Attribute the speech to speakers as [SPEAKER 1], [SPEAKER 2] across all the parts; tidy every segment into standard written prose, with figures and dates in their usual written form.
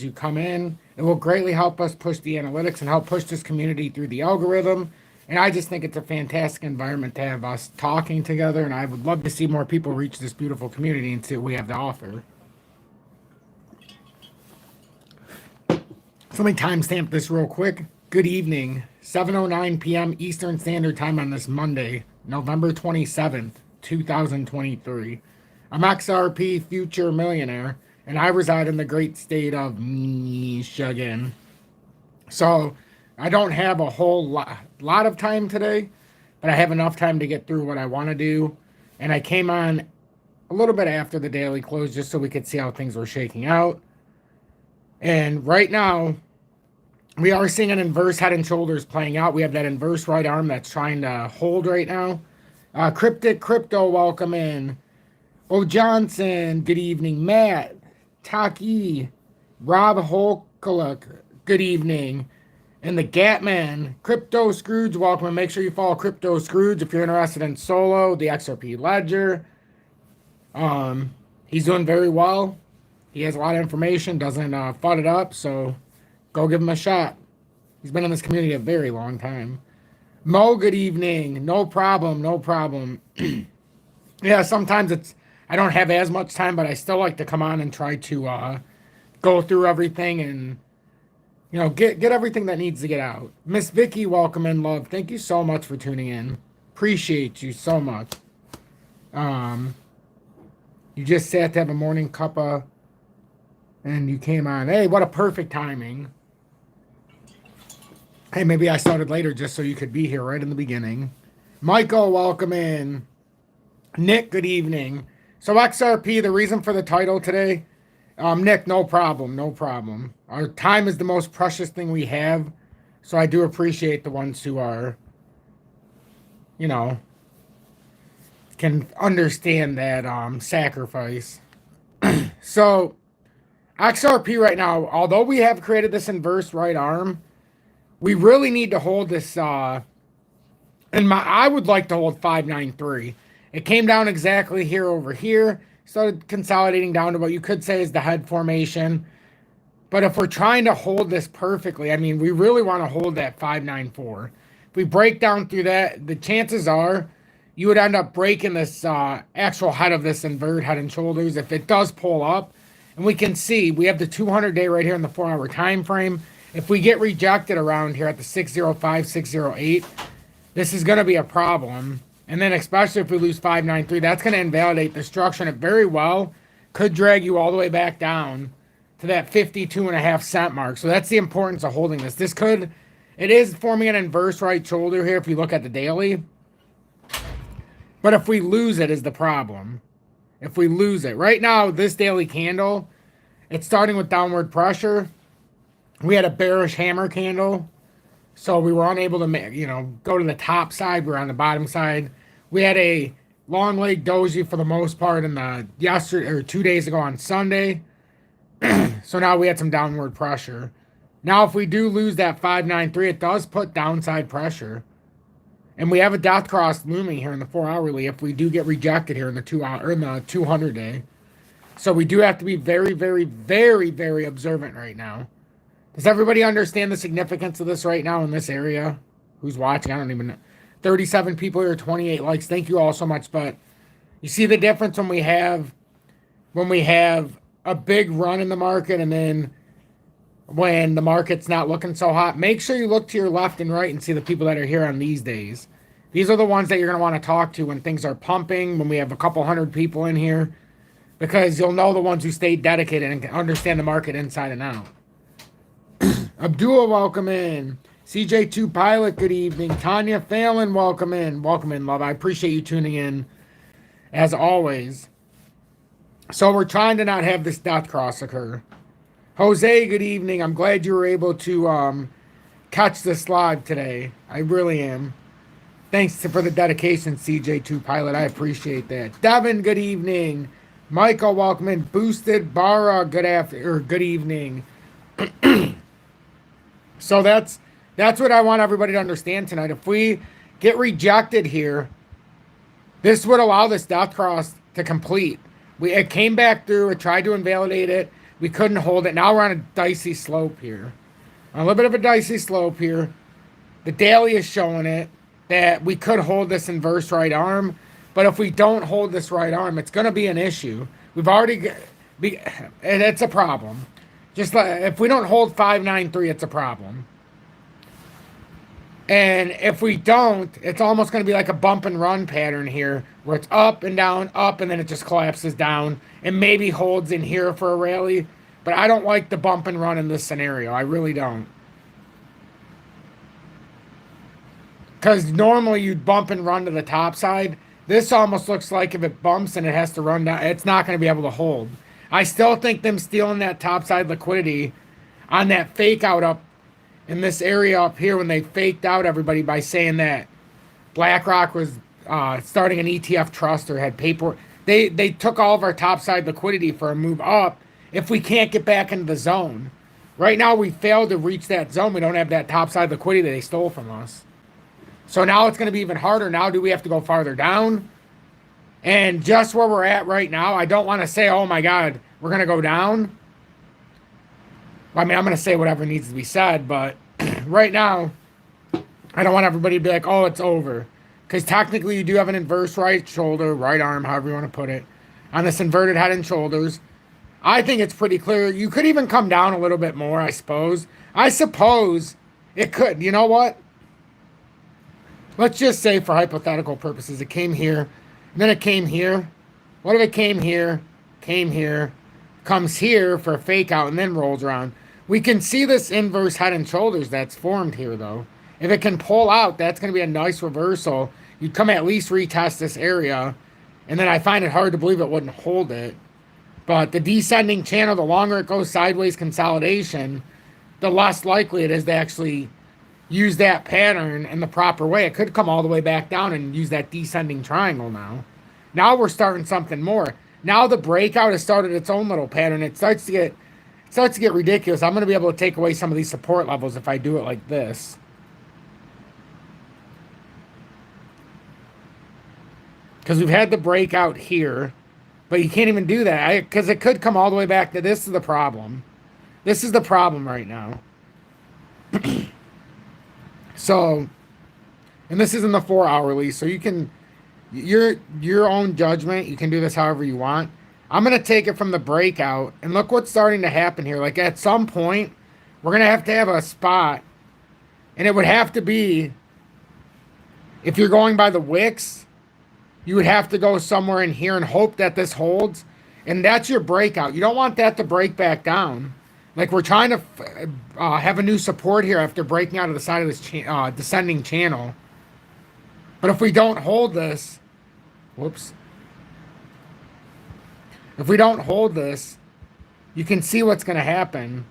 [SPEAKER 1] you come in. It will greatly help us push the analytics and help push this community through the algorithm. And I just think it's a fantastic environment to have us talking together. And I would love to see more people reach this beautiful community and see what we have to offer. So let me timestamp this real quick. Good evening, 7:09 p.m. Eastern Standard Time on this Monday, November 27th, 2023. I'm XRP Future Millionaire, and I reside in the great state of Michigan. So I don't have a whole lot of time today, but I have enough time to get through what I want to do. And I came on a little bit after the daily close just so we could see how things were shaking out. And right now, we are seeing an inverse head and shoulders playing out. We have that inverse right arm that's trying to hold right now. Cryptic Crypto, welcome in. O Johnson, good evening. Matt, Taki, Rob Holkaluk, good evening. And the Gatman, Crypto Scrooge, welcome. And make sure you follow Crypto Scrooge if you're interested in Solo, the XRP Ledger. He's doing very well. He has a lot of information, doesn't fud it up, so go give him a shot. He's been in this community a very long time. Mo, good evening. No problem, no problem. Yeah, sometimes I don't have as much time, but I still like to come on and try to go through everything and, get everything that needs to get out. Miss Vicky, welcome in, love. Thank you so much for tuning in. Appreciate you so much. You just sat to have a morning cuppa and you came on. Hey, what a perfect timing. Hey, maybe I started later just so you could be here right in the beginning. Michael, welcome in. Nick, good evening. So XRP, the reason for the title today, Nick, no problem, no problem. Our time is the most precious thing we have, so I do appreciate the ones who are, can understand that sacrifice. So XRP right now, although we have created this inverse right arm, we really need to hold this, I would like to hold 593. It came down exactly here over here, started consolidating down to what you could say is the head formation. But if we're trying to hold this perfectly, we really want to hold that 594. If we break down through that, the chances are you would end up breaking this actual head of this invert head and shoulders if it does pull up. And we can see we have the 200-day right here in the 4-hour time frame. If we get rejected around here at the 605, 608, this is going to be a problem. And then especially if we lose 593, that's going to invalidate the structure. And it very well could drag you all the way back down to that 52.5 cent mark. So that's the importance of holding this. It is forming an inverse right shoulder here if you look at the daily. But if we lose it is the problem. If we lose it. Right now, this daily candle, it's starting with downward pressure. We had a bearish hammer candle, so we were unable to, go to the top side. We were on the bottom side. We had a long leg doji for the most part in the 2 days ago on Sunday. So now we had some downward pressure. Now, if we do lose that 593, it does put downside pressure. And we have a death cross looming here in the 4-hourly if we do get rejected here in the 200-day. So we do have to be very, very, very, very observant right now. Does everybody understand the significance of this right now in this area? Who's watching? I don't even know. 37 people here, 28 likes. Thank you all so much. But you see the difference when we have a big run in the market and then when the market's not looking so hot. Make sure you look to your left and right and see the people that are here on these days. These are the ones that you're going to want to talk to when things are pumping, when we have a couple hundred people in here, because you'll know the ones who stay dedicated and can understand the market inside and out. Abdul, welcome in. CJ2 Pilot, good evening. Tanya Phelan, welcome in. Welcome in, love. I appreciate you tuning in, as always. So we're trying to not have this death cross occur. Jose, good evening. I'm glad you were able to catch this live today. I really am. Thanks for the dedication, CJ2 Pilot. I appreciate that. Devin, good evening. Michael, welcome in. Boosted Bara, good evening. So that's what I want everybody to understand tonight. If we get rejected here, this would allow this death cross to complete. It came back through. It tried to invalidate it. We couldn't hold it. Now we're on a dicey slope here. On a little bit of a dicey slope here. The daily is showing it that we could hold this inverse right arm, but if we don't hold this right arm, it's going to be an issue. We've already, it's a problem. Just like if we don't hold 593, it's a problem. And if we don't, it's almost going to be like a bump and run pattern here, where it's up and down, up, and then it just collapses down and maybe holds in here for a rally. But I don't like the bump and run in this scenario. I really don't. Because normally you'd bump and run to the top side. This almost looks like if it bumps and it has to run down, it's not going to be able to hold. I still think them stealing that top side liquidity on that fake out up in this area up here when they faked out everybody by saying that BlackRock was starting an ETF trust or had paper. They took all of our top side liquidity for a move up if we can't get back into the zone. Right now we failed to reach that zone. We don't have that top side liquidity that they stole from us. So now it's going to be even harder. Now do we have to go farther down? And just where we're at right now, I don't want to say, oh my God, we're going to go down. I mean, I'm going to say whatever needs to be said, but right now, I don't want everybody to be like, oh, it's over. Because technically you do have an inverse right shoulder, right arm, however you want to put it, on this inverted head and shoulders. I think it's pretty clear. You could even come down a little bit more, I suppose. I suppose it could. You know what? Let's just say for hypothetical purposes, it came here, and then it came here. What if it came here, comes here for a fake out, and then rolls around? We can see this inverse head and shoulders that's formed here, though. If it can pull out, that's going to be a nice reversal. You'd come at least retest this area, and then I find it hard to believe it wouldn't hold it. But the descending channel, the longer it goes sideways consolidation, the less likely it is to actually use that pattern in the proper way. It could come all the way back down and use that descending triangle now. Now we're starting something more. Now the breakout has started its own little pattern. It starts to get ridiculous. I'm going to be able to take away some of these support levels if I do it like this. Because we've had the breakout here, but you can't even do that because it could come all the way back to this is the problem. This is the problem right now. So, and this is in the 4-hourly, so you can, your own judgment, you can do this however you want. I'm going to take it from the breakout, and look what's starting to happen here. Like at some point, we're going to have a spot, and it would have to be, if you're going by the wicks, you would have to go somewhere in here and hope that this holds, and that's your breakout. You don't want that to break back down. Like we're trying to have a new support here after breaking out of the side of this descending channel. But if we don't hold this, whoops. If we don't hold this, you can see what's going to happen.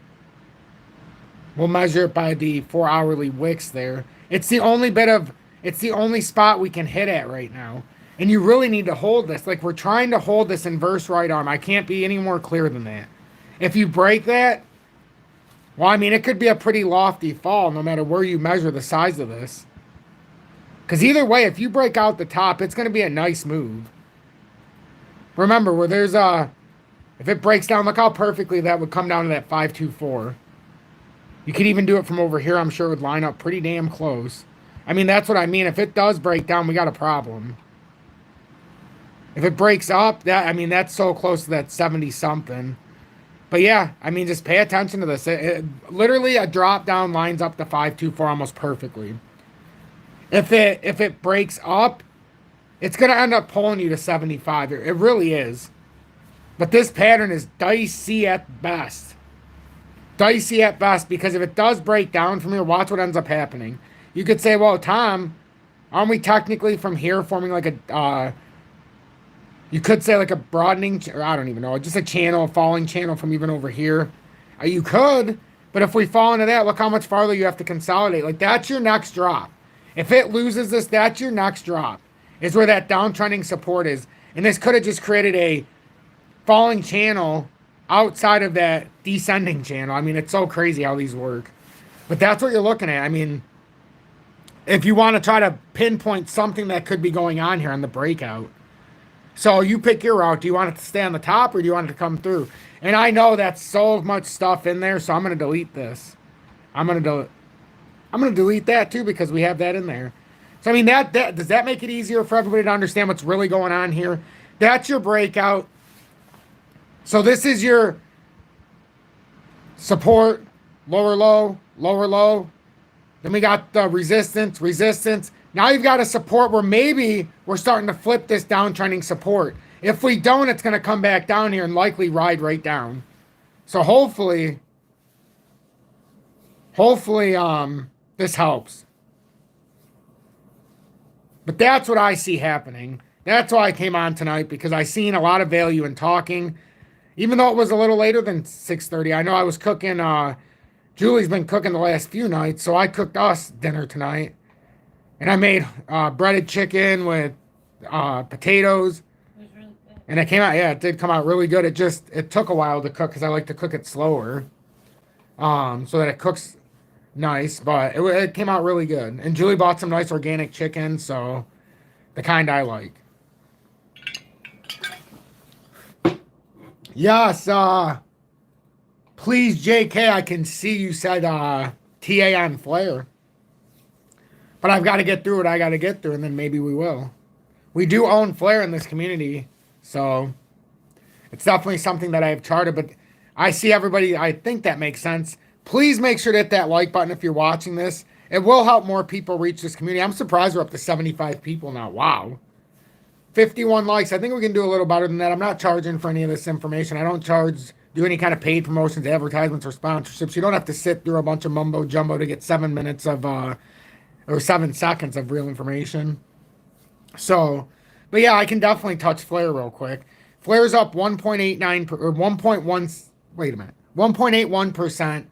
[SPEAKER 1] We'll measure it by the 4-hourly wicks there. It's the only spot we can hit at right now. And you really need to hold this. Like we're trying to hold this inverse right arm. I can't be any more clear than that. If you break that, well, I mean, it could be a pretty lofty fall no matter where you measure the size of this. Because either way, if you break out the top, it's going to be a nice move. Remember, where there's if it breaks down, look how perfectly that would come down to that 524. You could even do it from over here. I'm sure it would line up pretty damn close. I mean, that's what I mean. If it does break down, we got a problem. If it breaks up, that's so close to that 70-something. But yeah, I mean, just pay attention to this. Literally, a drop down lines up to 524 almost perfectly. If it breaks up, it's going to end up pulling you to 75. It really is. But this pattern is dicey at best. Dicey at best, because if it does break down from here, watch what ends up happening. You could say, well, Tom, aren't we technically from here forming like a... you could say like a broadening, or I don't even know, just a channel, a falling channel from even over here. You could, but if we fall into that, look how much farther you have to consolidate. Like that's your next drop. If it loses this, that's your next drop. Is where that downtrending support is. And this could have just created a falling channel outside of that descending channel. I mean, it's so crazy how these work. But that's what you're looking at. I mean, if you want to try to pinpoint something that could be going on here on the breakout. So you pick your route. Do you want it to stay on the top or do you want it to come through? And I know that's so much stuff in there, so I'm going to delete this. I'm going to delete that too because we have that in there. So I mean that does that make it easier for everybody to understand what's really going on here? That's your breakout. So this is your support, lower low, lower low. Then we got the resistance, resistance. Now you've got a support where maybe we're starting to flip this downtrending support. If we don't, it's going to come back down here and likely ride right down. So hopefully, this helps. But that's what I see happening. That's why I came on tonight, because I seen a lot of value in talking. Even though it was a little later than 6:30, I know I was cooking. Julie's been cooking the last few nights, so I cooked us dinner tonight. And I made breaded chicken with potatoes. It was really good. And it came out, yeah, it did come out really good. It took a while to cook because I like to cook it slower, so that it cooks nice. But it came out really good. And Julie bought some nice organic chicken, so the kind I like. Yes, please, JK, I can see you said TA on Flare. But I've got to get through what I got to get through, and then maybe we will. We do own Flare in this community, so it's definitely something that I have charted, but I see everybody, I think that makes sense. Please make sure to hit that like button if you're watching this. It will help more people reach this community. I'm surprised we're up to 75 people now. Wow. 51 likes. I think we can do a little better than that. I'm not charging for any of this information. I don't do any kind of paid promotions, advertisements, or sponsorships. You don't have to sit through a bunch of mumbo jumbo to get 7 minutes of, or 7 seconds of real information. So, but yeah, I can definitely touch Flare real quick. Flare's up 1.89 or 1.1. Wait a minute, 1.81%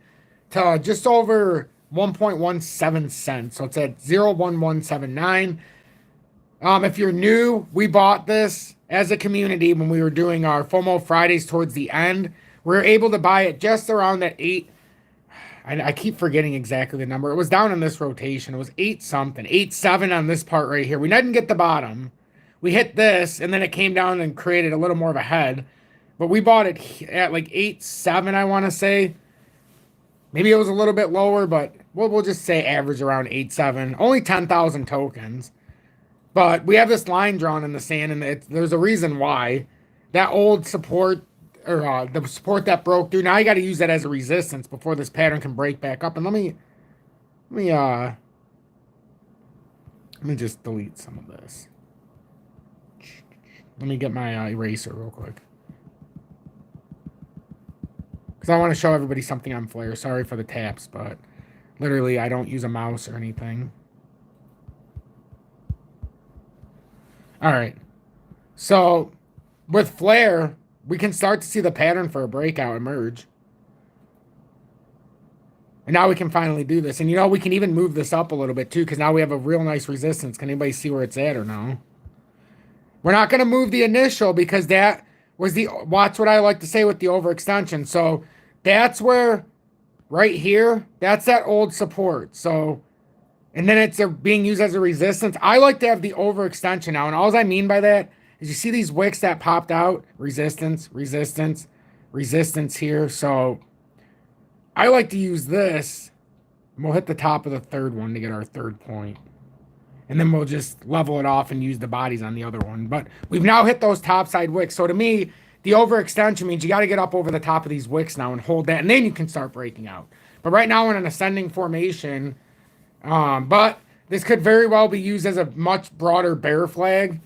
[SPEAKER 1] to just over 1.17 cents. So it's at 0.1179. If you're new, we bought this as a community when we were doing our FOMO Fridays towards the end. We were able to buy it just around that 8. I keep forgetting exactly the number. It was down in this rotation. It was 8 something, 8.7 on this part right here. We didn't get the bottom. We hit this, and then it came down and created a little more of a head. But we bought it at like 8.7, I want to say. Maybe it was a little bit lower, but we'll just say average around 8.7. Only 10,000 tokens. But we have this line drawn in the sand, and there's a reason why. That old support, or the support that broke through, now you got to use that as a resistance before this pattern can break back up. And let me just delete some of this. Let me get my eraser real quick, because I want to show everybody something on Flare. Sorry for the taps, but literally I don't use a mouse or anything. All right, so with Flare, we can start to see the pattern for a breakout emerge. And now we can finally do this. And, you know, we can even move this up a little bit, too, because now we have a real nice resistance. Can anybody see where it's at or no? We're not going to move the initial, because that was watch what I like to say with the overextension. So that's where, right here, that's that old support. So, and then it's being used as a resistance. I like to have the overextension now. And all I mean by that is, you see these wicks that popped out? Resistance, resistance, resistance here. So I like to use this. And we'll hit the top of the third one to get our third point. And then we'll just level it off and use the bodies on the other one. But we've now hit those topside wicks. So to me, the overextension means you got to get up over the top of these wicks now and hold that. And then you can start breaking out. But right now we're in an ascending formation. But this could very well be used as a much broader bear flag.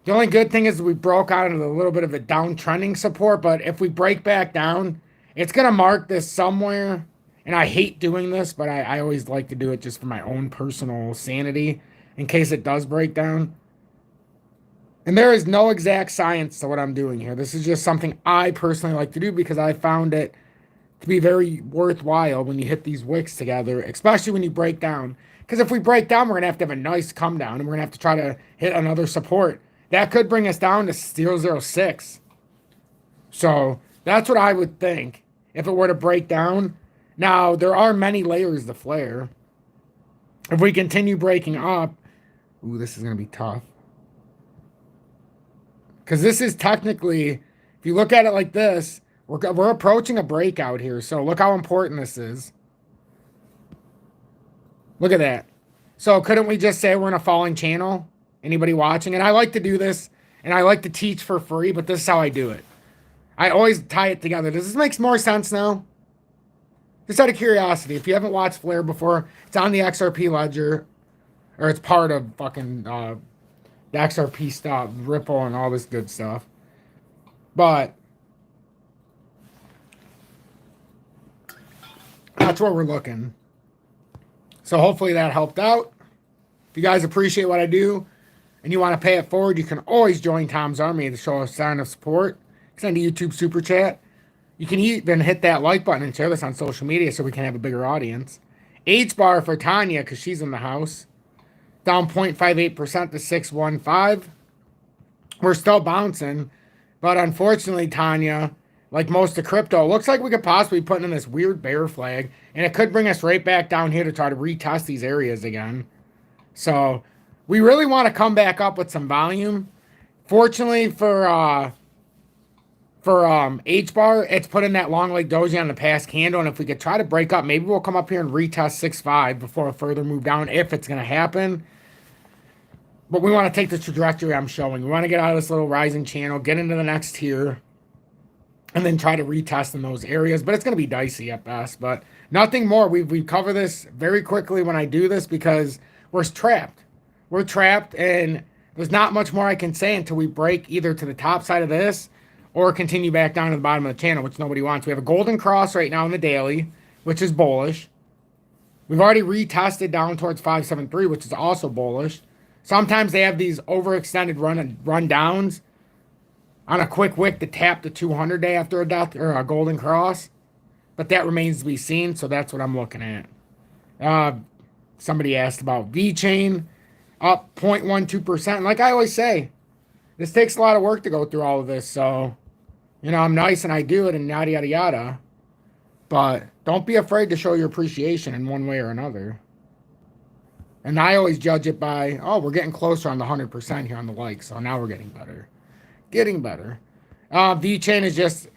[SPEAKER 1] The only good thing is we broke out into a little bit of a downtrending support. But if we break back down, it's going to mark this somewhere. And I hate doing this, but I always like to do it just for my own personal sanity, in case it does break down. And there is no exact science to what I'm doing here. This is just something I personally like to do, because I found it to be very worthwhile when you hit these wicks together, especially when you break down. Because if we break down, we're going to have a nice come down, and we're going to have to try to hit another support. That could bring us down to 0.06. So that's what I would think if it were to break down. Now, there are many layers to Flare. If we continue breaking up, ooh, this is going to be tough. Because this is technically, if you look at it like this, We're approaching a breakout here, so look how important this is. Look at that. So couldn't we just say we're in a falling channel? Anybody watching? And I like to do this, and I like to teach for free, but this is how I do it. I always tie it together. Does this make more sense now? Just out of curiosity, if you haven't watched Flare before, it's on the XRP ledger, or it's part of fucking the XRP stuff, Ripple, and all this good stuff. But that's where we're looking. So hopefully that helped out. If you guys appreciate what I do and you want to pay it forward, you can always join Tom's Army to show a sign of support. Send a YouTube super chat. You can even hit that like button and share this on social media so we can have a bigger audience. H bar for Tanya because she's in the house. Down 0.58% to 615. We're still bouncing. But unfortunately, Tanya, like most of crypto, it looks like we could possibly put in this weird bear flag. And it could bring us right back down here to try to retest these areas again. So we really want to come back up with some volume. Fortunately for H bar, it's put in that long leg doji on the past candle, and if we could try to break up, maybe we'll come up here and retest 6.5 before a further move down, if it's going to happen. But we want to take the trajectory I'm showing. We want to get out of this little rising channel, get into the next tier, and then try to retest in those areas. But it's going to be dicey at best. But nothing more. We cover this very quickly when I do this because we're trapped. We're trapped, and there's not much more I can say until we break either to the top side of this or continue back down to the bottom of the channel, which nobody wants. We have a golden cross right now in the daily, which is bullish. We've already retested down towards 573, which is also bullish. Sometimes they have these overextended run downs on a quick wick to tap the 200 day after a death or a golden cross, but that remains to be seen. So that's what I'm looking at. Somebody asked about VeChain, up 0.12%. Like I always say, this takes a lot of work to go through all of this. So, you know, I'm nice and I do it and yada yada yada. But don't be afraid to show your appreciation in one way or another. And I always judge it by, oh, we're getting closer on the 100% here on the likes. So now we're getting better. Getting better. VeChain is just,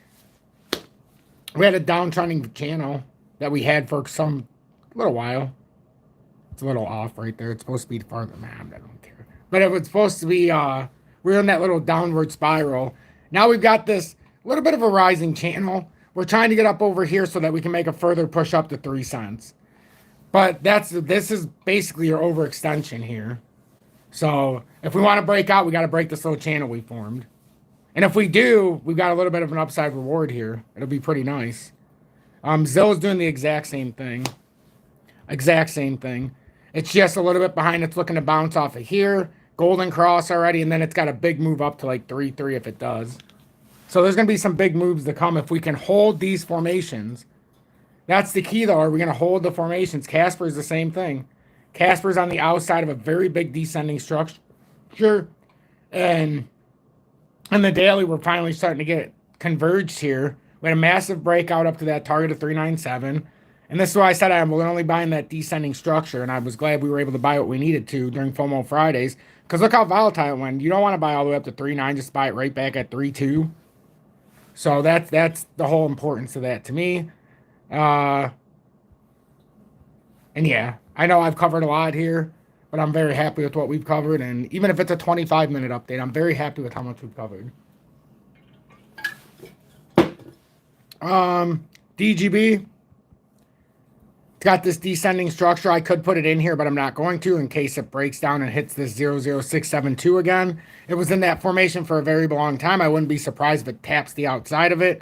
[SPEAKER 1] we had a downtrending channel that we had for some little while. It's a little off right there. It's supposed to be farther. Man, I don't care. But it was supposed to be, we're in that little downward spiral. Now we've got this little bit of a rising channel. We're trying to get up over here so that we can make a further push up to 3 cents. But this is basically your overextension here. So if we want to break out, we got to break this little channel we formed. And if we do, we've got a little bit of an upside reward here. It'll be pretty nice. Zill's doing the exact same thing. Exact same thing. It's just a little bit behind. It's looking to bounce off of here. Golden cross already, and then it's got a big move up to like 3.3 if it does. So there's going to be some big moves to come if we can hold these formations. That's the key, though. Are we going to hold the formations? Casper is the same thing. Casper's on the outside of a very big descending structure. And in the daily, we're finally starting to get converged here. We had a massive breakout up to that target of 397. And this is why I said I'm only buying that descending structure. And I was glad we were able to buy what we needed to during FOMO Fridays. Because look how volatile it went. You don't want to buy all the way up to 3.9. Just buy it right back at 3.2. So that's the whole importance of that to me. And yeah, I know I've covered a lot here, but I'm very happy with what we've covered. And even if it's a 25-minute update, I'm very happy with how much we've covered. DGB. It's got this descending structure. I could put it in here, but I'm not going to in case it breaks down and hits this 00672 again. It was in that formation for a very long time. I wouldn't be surprised if it taps the outside of it.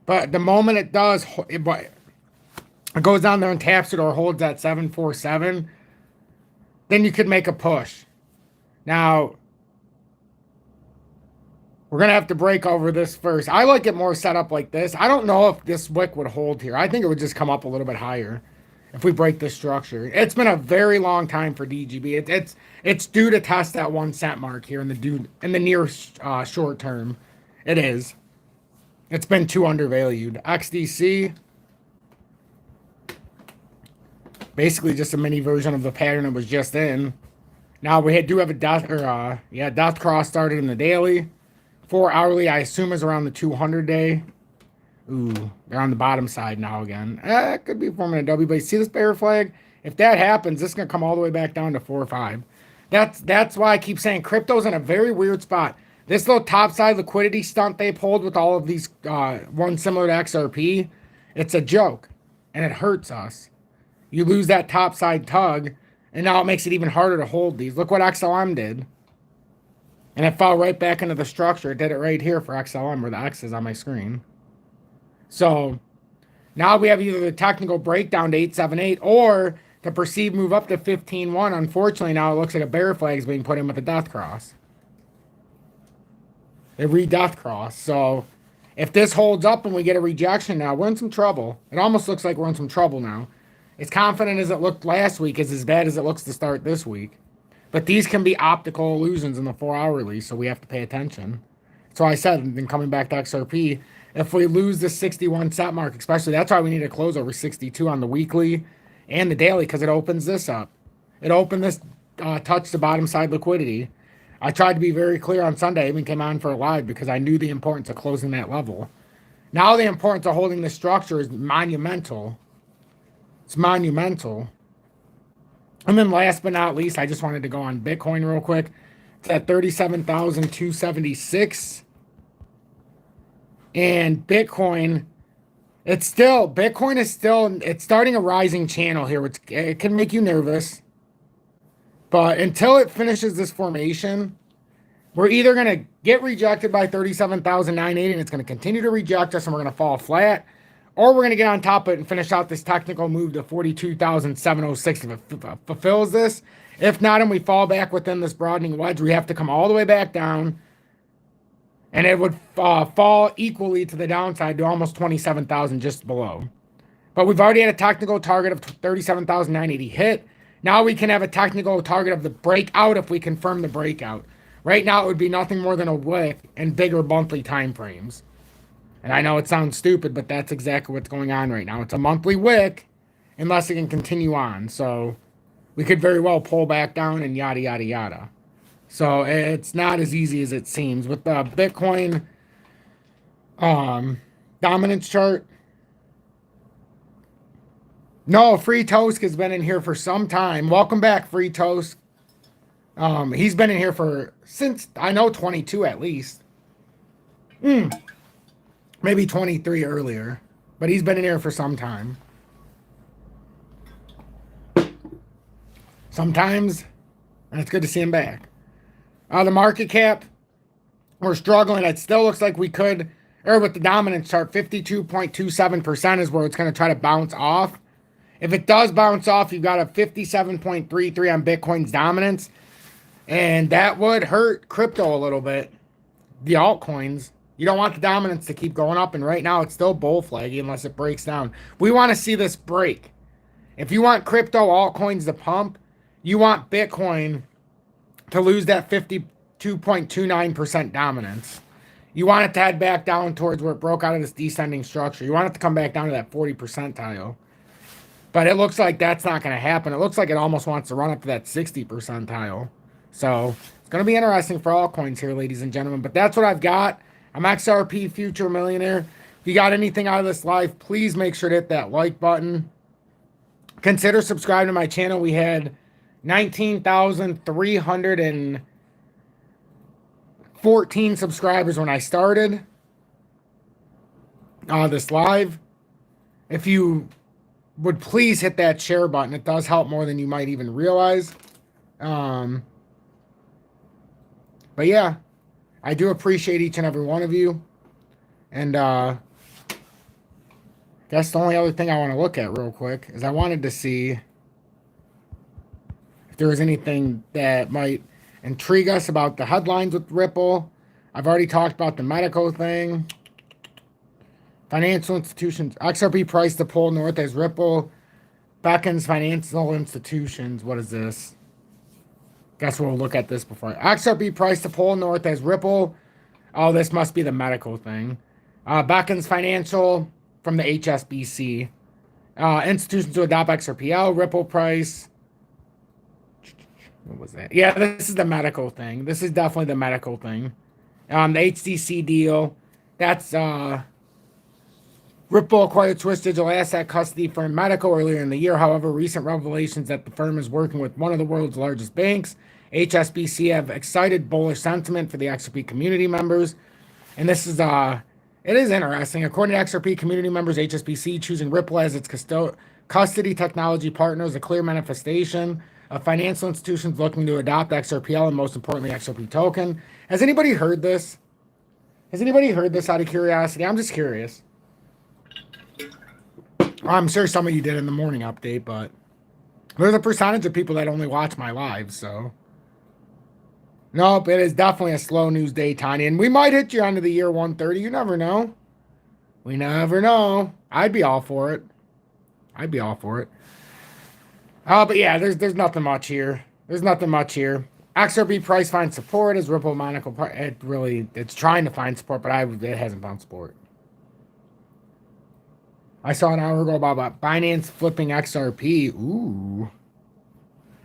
[SPEAKER 1] But the moment it does, it goes down there and taps it or holds that 747, then you could make a push. Now, we're going to have to break over this first. I like it more set up like this. I don't know if this wick would hold here. I think it would just come up a little bit higher if we break this structure. It's been a very long time for DGB. It's due to test that 1 cent mark here in the near short term. It is. It's been too undervalued. XDC, basically just a mini version of the pattern it was just in. Now we do have a death cross started in the daily. 4 hourly, I assume, is around the 200 day. Ooh, they're on the bottom side now again. It could be forming a W, but you see this bear flag? If that happens, this is gonna come all the way back down to 4 or 5. That's why I keep saying crypto's in a very weird spot. This little topside liquidity stunt they pulled with all of these one similar to XRP, it's a joke, and it hurts us. You lose that topside tug, and now it makes it even harder to hold these. Look what XLM did. And it fell right back into the structure. It did it right here for XLM where the X is on my screen. So now we have either the technical breakdown to 878 or the perceived move up to 15-1. Unfortunately, now it looks like a bear flag is being put in with a death cross. They re-death cross. So if this holds up and we get a rejection now, we're in some trouble. It almost looks like we're in some trouble now. As confident as it looked last week is as bad as it looks to start this week. But these can be optical illusions in the 4-hourly, so we have to pay attention. So I said, then coming back to XRP, if we lose the 61 set mark, especially, that's why we need to close over 62 on the weekly and the daily, because it opens this up. It opened this touch the bottom side liquidity. I tried to be very clear on Sunday. I even came on for a live because I knew the importance of closing that level. Now the importance of holding the structure is monumental. It's monumental. And then last but not least, I just wanted to go on Bitcoin real quick. It's at 37,276. And Bitcoin, it's starting a rising channel here, which it can make you nervous. But until it finishes this formation, we're either going to get rejected by 37,980 and it's going to continue to reject us and we're going to fall flat, or we're going to get on top of it and finish out this technical move to 42,706 if it fulfills this. If not, and we fall back within this broadening wedge, we have to come all the way back down. And it would fall equally to the downside to almost 27,000 just below. But we've already had a technical target of 37,980 hit. Now we can have a technical target of the breakout if we confirm the breakout. Right now it would be nothing more than a wick and bigger monthly time frames. And I know it sounds stupid, but that's exactly what's going on right now. It's a monthly wick unless it can continue on. So we could very well pull back down and yada, yada, yada. So it's not as easy as it seems. With the Bitcoin dominance chart, no, Free Toast has been in here for some time. Welcome back, Free Toast. He's been in here since, I know, 22 at least. Maybe 23 earlier. But he's been in here for some time. Sometimes, and it's good to see him back. The market cap, we're struggling. It still looks like we could, or with the dominance chart, 52.27% is where it's going to try to bounce off. If it does bounce off, you've got a 57.33 on Bitcoin's dominance. And that would hurt crypto a little bit. The altcoins. You don't want the dominance to keep going up. And right now, it's still bull flaggy unless it breaks down. We want to see this break. If you want crypto altcoins to pump, you want Bitcoin to lose that 52.29% dominance. You want it to head back down towards where it broke out of this descending structure. You want it to come back down to that 40 percentile. But it looks like that's not going to happen. It looks like it almost wants to run up to that 60 percentile. So it's going to be interesting for altcoins here, ladies and gentlemen. But that's what I've got. I'm XRP Future Millionaire. If you got anything out of this live, please make sure to hit that like button. Consider subscribing to my channel. We had 19,314 subscribers when I started this live. If you would please hit that share button. It does help more than you might even realize. But yeah, I do appreciate each and every one of you. And that's the only other thing I want to look at real quick is I wanted to see if there was anything that might intrigue us about the headlines with Ripple. I've already talked about the medical thing. Financial institutions. XRP price to pull north as Ripple beckons financial institutions. What is this? Guess we'll look at this before. XRP price to pull north as Ripple. Oh, this must be the medical thing. Beckons financial from the HSBC. Institutions to adopt XRPL. Ripple price. What was that? Yeah, this is the medical thing. This is definitely the medical thing. The HTC deal. That's Ripple acquired Swiss digital asset custody firm Medical earlier in the year. However, recent revelations that the firm is working with one of the world's largest banks, HSBC, have excited bullish sentiment for the XRP community members. And this is it is interesting. According to XRP community members, HSBC choosing Ripple as its custody technology partner is a clear manifestation of financial institutions looking to adopt XRPL and most importantly XRP token. Has anybody heard this? Has anybody heard this out of curiosity? I'm just curious. I'm sure some of you did in the morning update, but there's a percentage of people that only watch my lives, so. Nope, it is definitely a slow news day, Tiny. And we might hit you under the year 130. You never know. We never know. I'd be all for it. I'd be all for it. But yeah, there's nothing much here. There's nothing much here. XRP price finds support as Ripple Monaco. It's trying to find support, but it hasn't found support. I saw an hour ago about Binance flipping XRP. Ooh.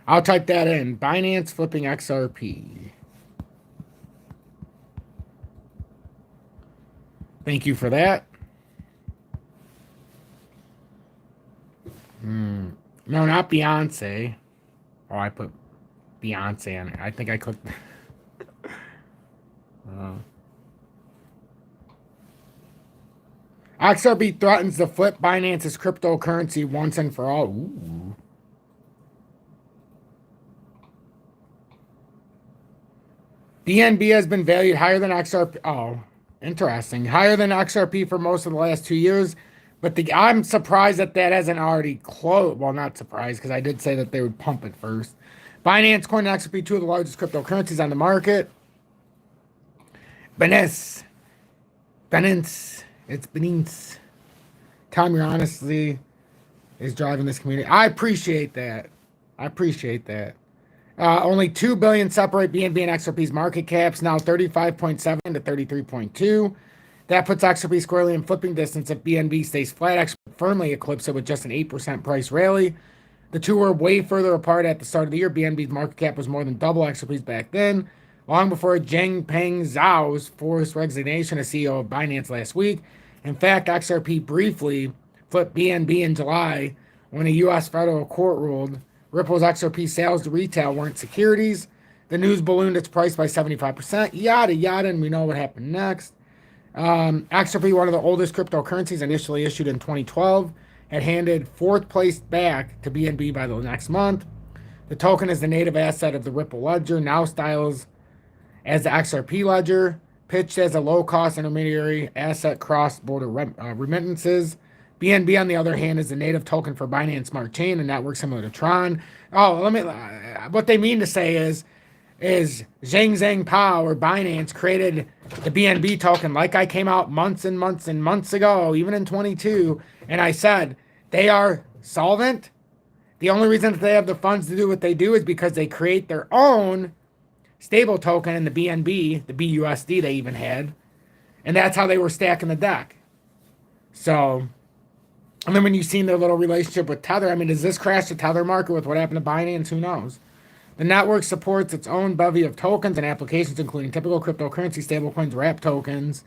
[SPEAKER 1] I'll type that in. Binance flipping XRP. Thank you for that. No, not Beyonce. Oh, I put Beyonce on it. I think I clicked. XRP threatens to flip Binance's cryptocurrency once and for all. Ooh. BNB has been valued higher than XRP. Oh, interesting. Higher than XRP for most of the last 2 years. But I'm surprised that hasn't already closed. Well, not surprised because I did say that they would pump it first. Binance Coin and XRP, two of the largest cryptocurrencies on the market. Binance. It's Binance. Tom, you're honestly is driving this community. I appreciate that. Only 2 billion separate BNB and XRP's market caps, now 35.7 to 33.2. That puts XRP squarely in flipping distance. If BNB stays flat, XRP firmly eclipses it with just an 8% price rally. The two were way further apart at the start of the year. BNB's market cap was more than double XRP's back then, long before Zhangpeng Zhao's forced resignation as CEO of Binance last week. In fact, XRP briefly flipped BNB in July when a U.S. federal court ruled Ripple's XRP sales to retail weren't securities. The news ballooned its price by 75%. Yada, yada, and we know what happened next. XRP, one of the oldest cryptocurrencies, initially issued in 2012, had handed fourth place back to BNB by the next month. The token is the native asset of the Ripple ledger, now styles as the XRP ledger, pitched as a low-cost intermediary asset cross-border remittances. BNB, on the other hand, is the native token for Binance Smart Chain, a network similar to Tron. What they mean to say is Zhang Pao or Binance created the BNB token like I came out months and months and months ago, even in 22, and I said they are solvent. The only reason that they have the funds to do what they do is because they create their own stable token in the BNB, the BUSD they even had, and that's how they were stacking the deck. So, and then when you've seen their little relationship with Tether, I mean, does this crash the Tether market with what happened to Binance? Who knows? The network supports its own bevy of tokens and applications, including typical cryptocurrency, stablecoins, wrap tokens,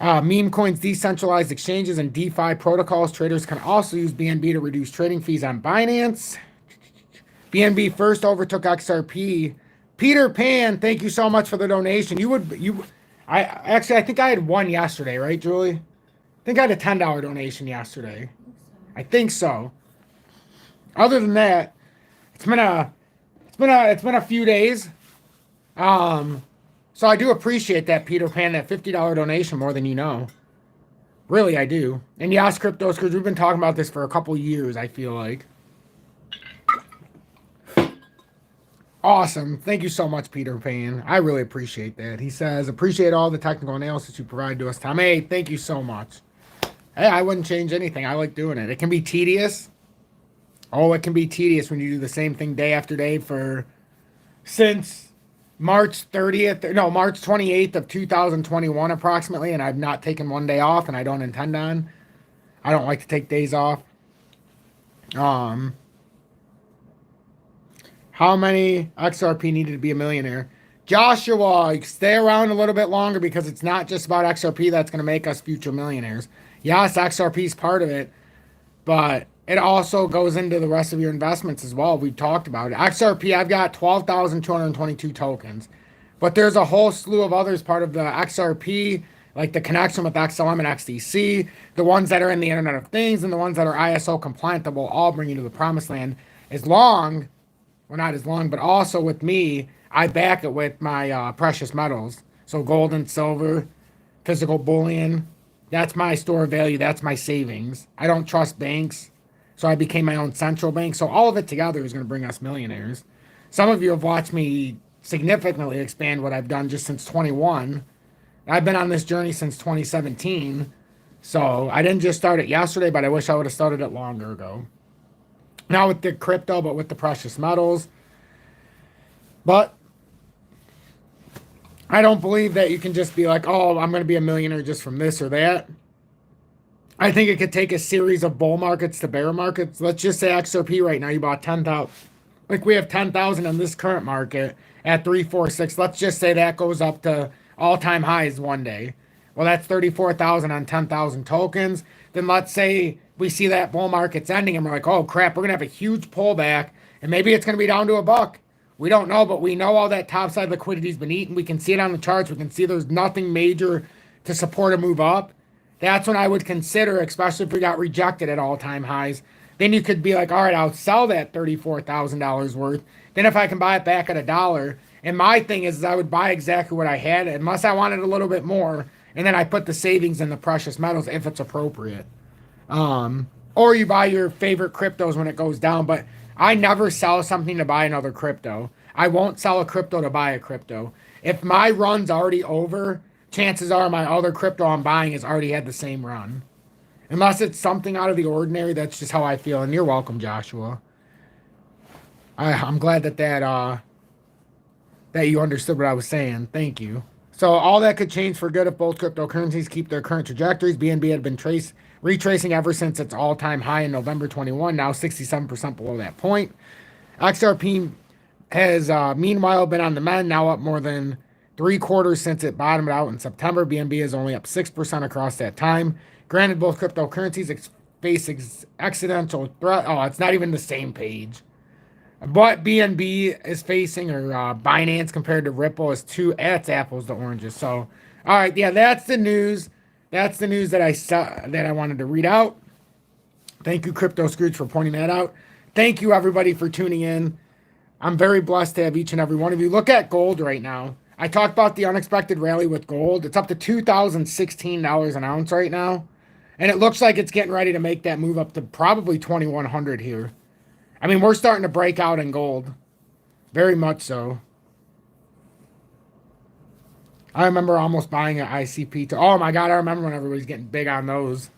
[SPEAKER 1] meme coins, decentralized exchanges, and DeFi protocols. Traders can also use BNB to reduce trading fees on Binance. BNB first overtook XRP. Peter Pan, thank you so much for the donation. I think I had one yesterday, right, Julie? I think I had a $10 donation yesterday. I think so. Other than that, it's been a few days. So I do appreciate that, Peter Pan, that $50 donation more than you know. Really, I do. And yes, cryptos, because we've been talking about this for a couple years, I feel like. Awesome. Thank you so much, Peter Pan. I really appreciate that. He says, appreciate all the technical analysis you provide to us, Tom. Hey, thank you so much. Hey, I wouldn't change anything. I like doing it. It can be tedious. Oh, it can be tedious when you do the same thing day after day since March 28th of 2021 approximately, and I've not taken one day off, and I don't intend on. I don't like to take days off. How many XRP needed to be a millionaire? Joshua, stay around a little bit longer because it's not just about XRP that's going to make us future millionaires. Yes, XRP is part of it, but it also goes into the rest of your investments as well. We've talked about it. XRP, I've got 12,222 tokens, but there's a whole slew of others part of the XRP, like the connection with XLM and XDC, the ones that are in the Internet of Things, and the ones that are ISO compliant that will all bring you to the promised land. As long, well, not as long, but also with me, I back it with my precious metals. So gold and silver, physical bullion. That's my store of value. That's my savings. I don't trust banks. So I became my own central bank. So all of it together is going to bring us millionaires. Some of you have watched me significantly expand what I've done just since 21. I've been on this journey since 2017. So I didn't just start it yesterday, but I wish I would have started it longer ago. Not with the crypto, but with the precious metals. But I don't believe that you can just be like, oh, I'm going to be a millionaire just from this or that. I think it could take a series of bull markets to bear markets. Let's just say XRP right now, you bought 10,000. Like we have 10,000 in this current market at 346. Let's just say that goes up to all-time highs one day. Well, that's 34,000 on 10,000 tokens. Then let's say we see that bull market's ending and we're like, oh crap, we're going to have a huge pullback and maybe it's going to be down to $1. We don't know, but we know all that topside liquidity's been eaten. We can see it on the charts. We can see there's nothing major to support a move up. That's when I would consider, especially if we got rejected at all-time highs. Then you could be like, all right, I'll sell that $34,000 worth. Then if I can buy it back at $1, and my thing is I would buy exactly what I had, unless I wanted a little bit more, and then I put the savings in the precious metals if it's appropriate. Or you buy your favorite cryptos when it goes down, but I never sell something to buy another crypto. I won't sell a crypto to buy a crypto. If my run's already over, chances are my other crypto I'm buying has already had the same run. Unless it's something out of the ordinary, that's just how I feel. And you're welcome, Joshua. I'm glad that you understood what I was saying. Thank you. So all that could change for good if both cryptocurrencies keep their current trajectories. BNB had been retracing ever since its all-time high in November 21, now 67% below that point. XRP has meanwhile been on the mend, now up more than 3/4 since it bottomed out in September. BNB is only up 6% across that time. Granted, both cryptocurrencies face existential threat. Oh, it's not even the same page. What BNB is facing, or Binance compared to Ripple, is that's apples to oranges. So, all right, yeah, that's the news. That's the news that I wanted to read out. Thank you, Crypto Scrooge, for pointing that out. Thank you, everybody, for tuning in. I'm very blessed to have each and every one of you. Look at gold right now. I talked about the unexpected rally with gold. It's up to $2,016 an ounce right now. And it looks like it's getting ready to make that move up to probably 2,100 here. I mean, we're starting to break out in gold. Very much so. I remember almost buying an ICP. Oh my God, I remember when everybody's getting big on those.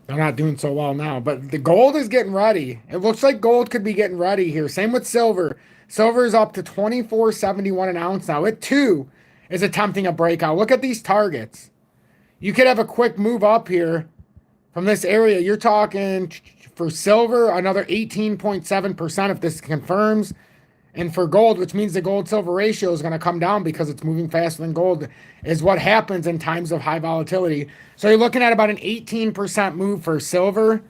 [SPEAKER 1] They're not doing so well now. But the gold is getting ready. It looks like gold could be getting ready here. Same with silver. Silver is up to $24.71 an ounce now. It too is attempting a breakout. Look at these targets. You could have a quick move up here from this area. You're talking for silver, another 18.7% if this confirms. And for gold, which means the gold-silver ratio is going to come down because it's moving faster than gold, is what happens in times of high volatility. So you're looking at about an 18% move for silver,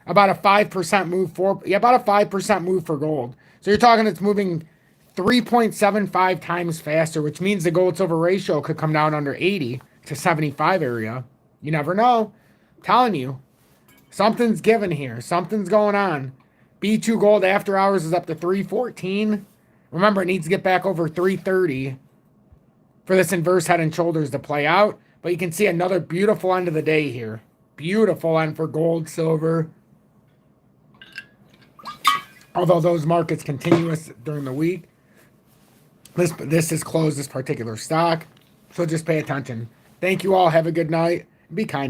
[SPEAKER 1] about a 5% move about a 5% move for gold. So you're talking it's moving 3.75 times faster, which means the gold-silver ratio could come down under 80 to 75 area. You never know. I'm telling you, something's given here. Something's going on. B2 gold after hours is up to 314. Remember, it needs to get back over 330 for this inverse head and shoulders to play out. But you can see another beautiful end of the day here. Beautiful end for gold, silver. Although those markets continuous during the week. This is closed, this particular stock. So just pay attention. Thank you all. Have a good night. Be kind.